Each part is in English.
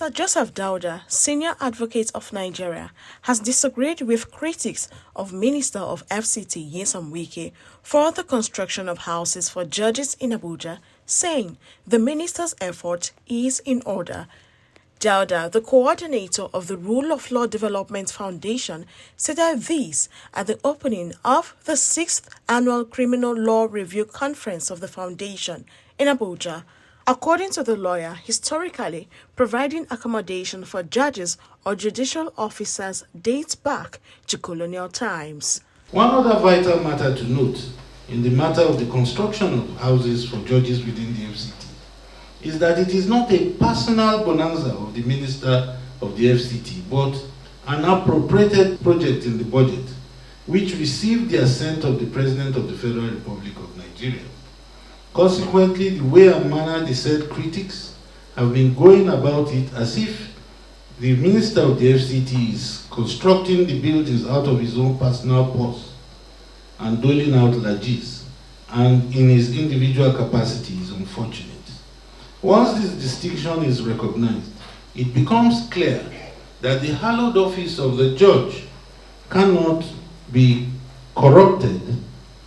Mr. Joseph Daudu, Senior Advocate of Nigeria, has disagreed with critics of Minister of FCT Nyesom Wike for the construction of houses for judges in Abuja, saying the minister's effort is in order. Daudu, the coordinator of the Rule of Law Development Foundation, stated this at the opening of the 6th Annual Criminal Law Review Conference of the Foundation in Abuja. According to the lawyer, historically, providing accommodation for judges or judicial officers dates back to colonial times. One other vital matter to note in the matter of the construction of houses for judges within the FCT is that it is not a personal bonanza of the Minister of the FCT, but an appropriated project in the budget, which received the assent of the President of the Federal Republic of Nigeria. Consequently, the way and manner the said critics have been going about it as if the Minister of the FCT is constructing the buildings out of his own personal purse and doling out largesse, and in his individual capacity is unfortunate. Once this distinction is recognized, it becomes clear that the hallowed office of the judge cannot be corrupted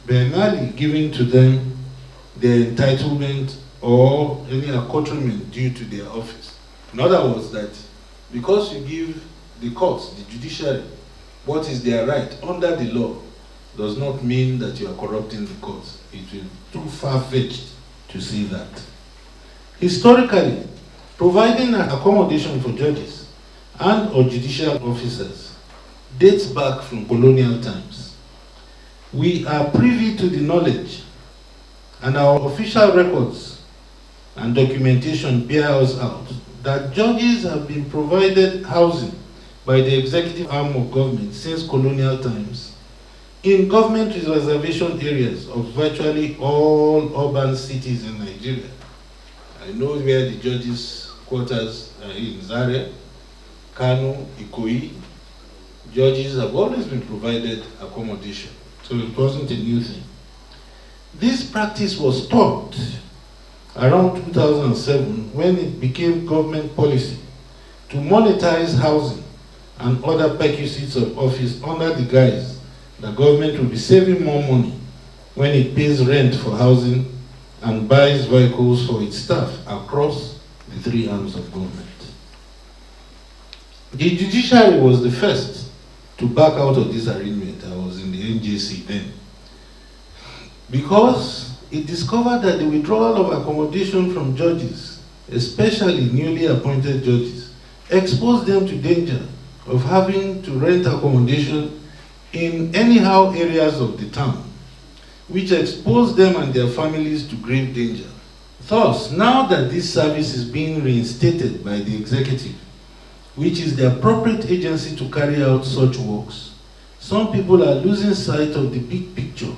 by merely giving to them their entitlement or any accoutrement due to their office. In other words, that because you give the courts, the judiciary, what is their right under the law, does not mean that you are corrupting the courts. It will be too far-fetched to say that. Historically, providing accommodation for judges and or judicial officers dates back from colonial times. We are privy to the knowledge, and our official records and documentation bear us out, that judges have been provided housing by the executive arm of government since colonial times in government reservation areas of virtually all urban cities in Nigeria. I know where the judges' quarters are in Zaria, Kano, Ikoyi. Judges have always been provided accommodation, so it wasn't a new thing. This practice was stopped around 2007 when it became government policy to monetize housing and other perquisites of office under the guise that government will be saving more money when it pays rent for housing and buys vehicles for its staff across the three arms of government. The judiciary was the first to back out of this arrangement. I was in the NJC then, because it discovered that the withdrawal of accommodation from judges, especially newly appointed judges, exposed them to danger of having to rent accommodation in anyhow areas of the town, which exposed them and their families to grave danger. Thus, now that this service is being reinstated by the executive, which is the appropriate agency to carry out such works, some people are losing sight of the big picture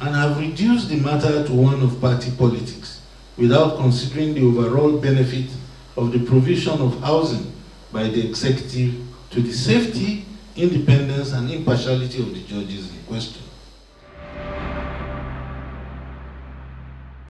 and have reduced the matter to one of party politics without considering the overall benefit of the provision of housing by the executive to the safety, independence, and impartiality of the judges in question.